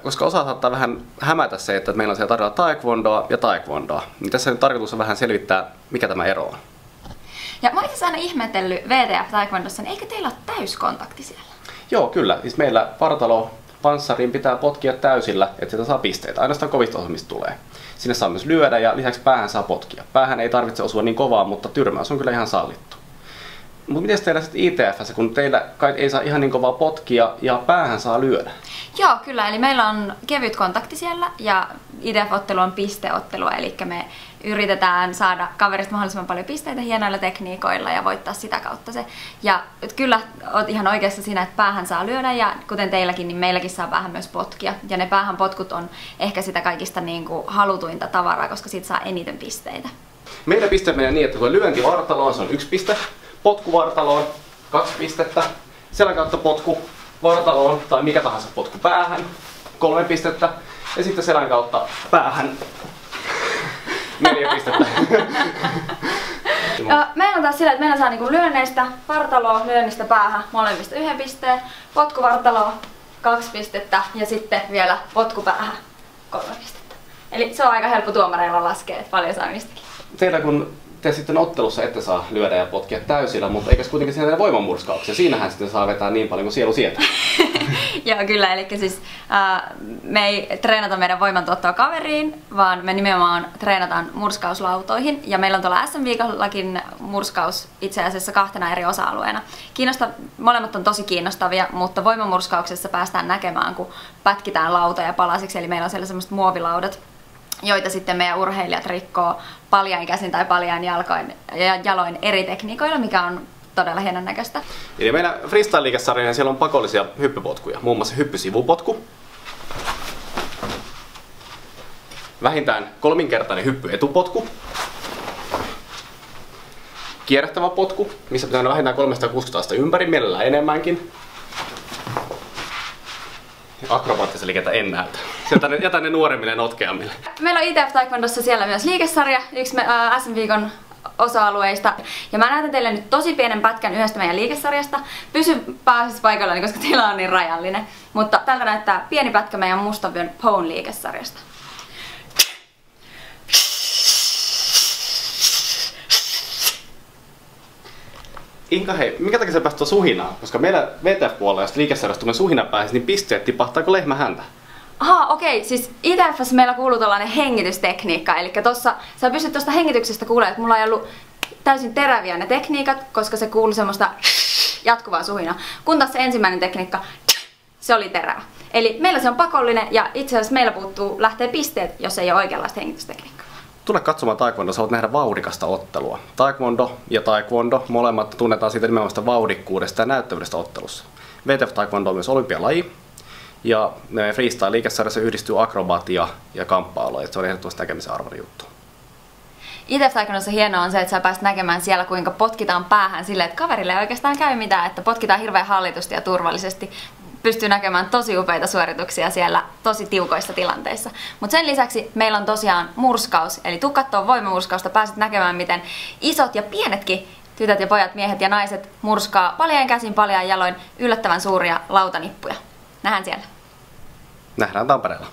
Koska osa saattaa vähän hämätä se, että meillä on siellä tarjolla taekwondoa ja taekwondoa, niin tässä nyt tarkoitus on vähän selvittää, mikä tämä ero on. Ja mä oon itse aina ihmetellyt VTF taekwondossa, niin eikö teillä ole täyskontakti siellä? Joo, kyllä. Siis meillä panssariin pitää potkia täysillä, että sieltä saa pisteitä. Ainoastaan kovista osumista tulee. Sinne saa myös lyödä ja lisäksi päähän saa potkia. Päähän ei tarvitse osua niin kovaa, mutta tyrmäys on kyllä ihan sallittu. Mutta miten teillä sitten ITF:ssä, kun teillä kai ei saa ihan niin kovaa potkia ja päähän saa lyödä? Joo, kyllä. Eli meillä on kevyt kontakti siellä ja ITF-ottelu on pisteottelua, eli me yritetään saada kaverista mahdollisimman paljon pisteitä hienoilla tekniikoilla ja voittaa sitä kautta se. Ja kyllä oot ihan oikeassa siinä, että päähän saa lyödä ja kuten teilläkin, niin meilläkin saa päähän myös potkia. Ja ne päähän potkut on ehkä sitä kaikista niin kuin halutuinta tavaraa, koska siitä saa eniten pisteitä. Meillä pisteet menee niin, että kun lyönti vartaloon, se on 1 piste, potku vartaloon 2 pistettä, selän kautta potku vartaloon tai mikä tahansa potku päähän 3 pistettä ja sitten selän kautta päähän 4 pistettä. Meillä on taas sillä, että meillä saa niinku lyönneistä vartaloa, lyönnistä päähän molemmista 1 pisteen, potku vartaloa 2 pistettä ja sitten vielä potku päähän 3 pistettä. Eli se on aika helppo tuomareilla laskea, että paljon saa mistäkin. Teillä kun te sitten ottelussa ette saa lyödä ja potkia täysillä, mutta eikös kuitenkin siinä voimanmurskauksia? Siinähän sitten saa vetää niin paljon kuin sielu sietää. Joo, kyllä. Eli siis me ei treenata meidän voimantuottoa kaveriin, vaan me nimenomaan treenataan murskauslautoihin. Ja meillä on tuolla SM-viikollakin murskaus itse asiassa 2 eri osa-alueena. Molemmat on tosi kiinnostavia, mutta voimanmurskauksessa päästään näkemään, kun pätkitään lautoja palasiksi. Eli meillä on siellä semmoiset muovilaudat, joita sitten meidän urheilijat rikkoo paljain käsin tai paljain jaloin eri tekniikoilla, mikä on todella hienon näköistä. Eli meillä freestyle-liikesarjojen siellä on pakollisia hyppypotkuja, muun muassa hyppysivupotku, vähintään 3-kertainen hyppyetupotku, kierrättävä potku, missä pitää mennä vähintään 360 astetta ympäri, mielellään enemmänkin. Akrobaattisia liikettä en näytä. Jätän ne nuoremmille notkeammille. Meillä on ITF Taekwondossa siellä myös liikesarja, yksi SM-viikon osa-alueista. Ja mä näytän teille nyt tosi pienen pätkän yhdestä meidän liikesarjasta. Pysy pääasiassa paikallani, koska tila on niin rajallinen. Mutta tältä näyttää pieni pätkä meidän Mustavyön Pone liikesarjasta. Inka, hei, minkä takia sä pääsit suhinaan? Koska meillä VTF-puolella, jos liikesarjasta kun suhina pääsisi, niin pisteet tipahtaako lehmä häntä? Aha, okei. Siis ITF:ssä meillä kuuluu tällainen hengitystekniikka. Eli tossa, sä pystyt tuosta hengityksestä kuulemaan, että mulla ei ollut täysin teräviä ne tekniikat, koska se kuului semmoista jatkuvaa suhinaa. Kun taas se ensimmäinen tekniikka, se oli terävä. Eli meillä se on pakollinen ja itse asiassa meillä lähtee pisteet, jos ei ole oikeanlaista hengitystekniikkaa. Tule katsomaan taekwondoa, sä voit nähdä vauhdikasta ottelua. Taekwondo ja taekwondo, molemmat tunnetaan siitä nimenomaan vauhdikkuudesta ja näyttävyydestä ottelussa. VTF taekwondo on myös olympialaji. Ja freestyle-liikesarjassa yhdistyy akrobaatia ja kamppailu, että se on ehdottomasti näkemisen arvoinen juttu. ITF Taekwondossa hienoa on se, että sä pääset näkemään siellä, kuinka potkitaan päähän silleen, että kaverille ei oikeastaan käy mitään, että potkitaan hirveän hallitusti ja turvallisesti. Pystyy näkemään tosi upeita suorituksia siellä tosi tiukoissa tilanteissa. Mutta sen lisäksi meillä on tosiaan murskaus, eli tuu kattoo voimamurskausta, pääset näkemään, miten isot ja pienetkin tytöt ja pojat, miehet ja naiset murskaa paljain käsin, paljain jaloin yllättävän suuria lautanippuja. Nähdään siellä. Nähdään Tampereella.